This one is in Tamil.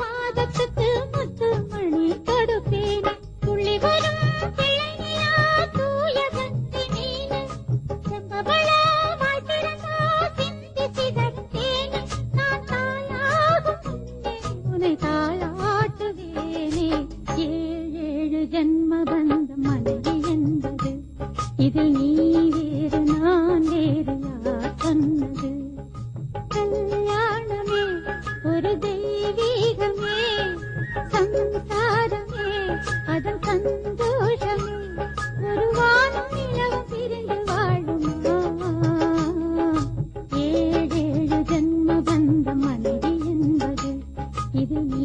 மாதத்துக்கு முத்து மணி கொடுப்பேன் துள்ளி வரும் பிள்ளையா தூய கந்தி மீன் செம்பவள வாழ்த்திருந்தா சிந்தி சிதறத்தேன் நான் தாயாகும் உன்னை தாளாட்டுவேனே ஏழு ஜன்ம பந்தம் மனைவி என்பது இதில் நீ வேறு நான் வேறு யார் சொன்னது கல்யாணமே ஒரு தெய்வீகமே சம்சாரமே அதன் சந்தோஷமே